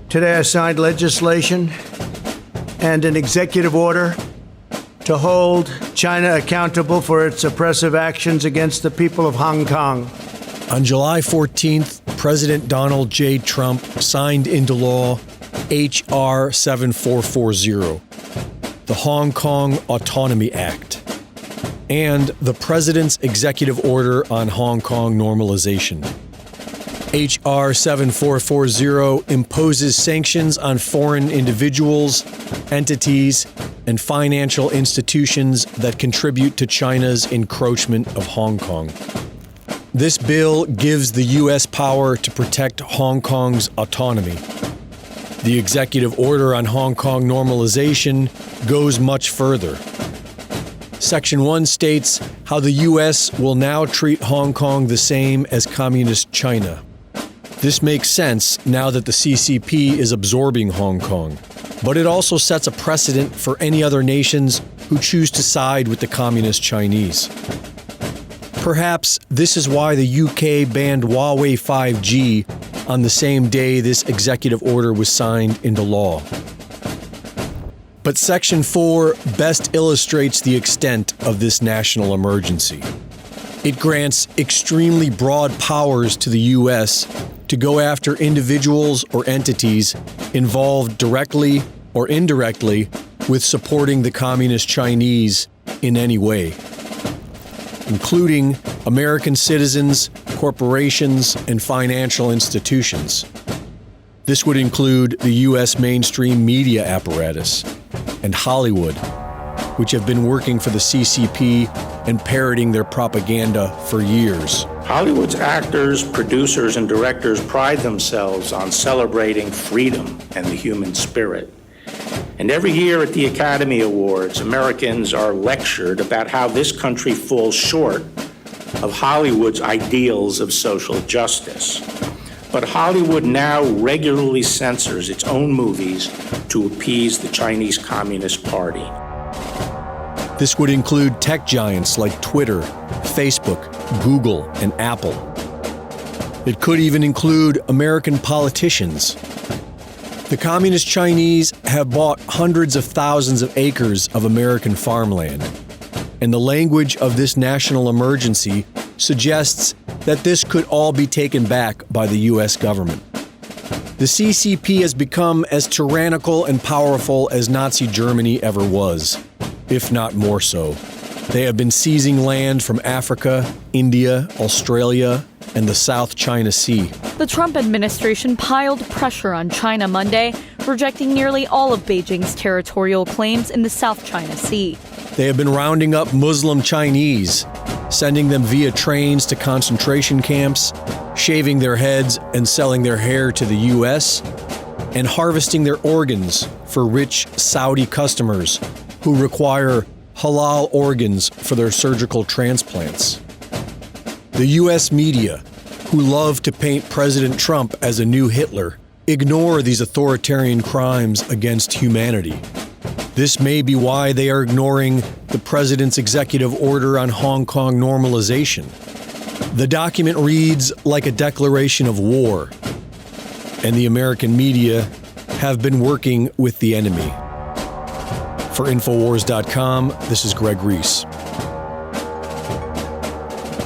Today I signed legislation and an executive order to hold China accountable for its oppressive actions against the people of Hong Kong. On July 14th, President Donald J. Trump signed into law H.R. 7440, the Hong Kong Autonomy Act, and the President's Executive Order on Hong Kong Normalization. H.R. 7440 imposes sanctions on foreign individuals, entities, and financial institutions that contribute to China's encroachment of Hong Kong. This bill gives the U.S. power to protect Hong Kong's autonomy. The Executive Order on Hong Kong Normalization goes much further. Section 1 states how the U.S. will now treat Hong Kong the same as Communist China. This makes sense now that the CCP is absorbing Hong Kong, but it also sets a precedent for any other nations who choose to side with the Communist Chinese. Perhaps this is why the UK banned Huawei 5G on the same day this executive order was signed into law. But Section 4 best illustrates the extent of this national emergency. It grants extremely broad powers to the U.S. to go after individuals or entities involved directly or indirectly with supporting the Communist Chinese in any way, including American citizens, corporations, and financial institutions. This would include the U.S. mainstream media apparatus and Hollywood, which have been working for the CCP and parroting their propaganda for years. Hollywood's actors, producers, and directors pride themselves on celebrating freedom and the human spirit. And every year at the Academy Awards, Americans are lectured about how this country falls short of Hollywood's ideals of social justice. But Hollywood now regularly censors its own movies to appease the Chinese Communist Party. This would include tech giants like Twitter, Facebook, Google, and Apple. It could even include American politicians. The Communist Chinese have bought hundreds of thousands of acres of American farmland, and the language of this national emergency suggests that this could all be taken back by the U.S. government. The CCP has become as tyrannical and powerful as Nazi Germany ever was, if not more so. They have been seizing land from Africa, India, Australia, and the South China Sea. The Trump administration piled pressure on China Monday, rejecting nearly all of Beijing's territorial claims in the South China Sea. They have been rounding up Muslim Chinese, sending them via trains to concentration camps, shaving their heads and selling their hair to the U.S., and harvesting their organs for rich Saudi customers who require halal organs for their surgical transplants. The U.S. media, who love to paint President Trump as a new Hitler, ignore these authoritarian crimes against humanity. This may be why they are ignoring the president's executive order on Hong Kong normalization. The document reads like a declaration of war, and the American media have been working with the enemy. For Infowars.com, this is Greg Reese.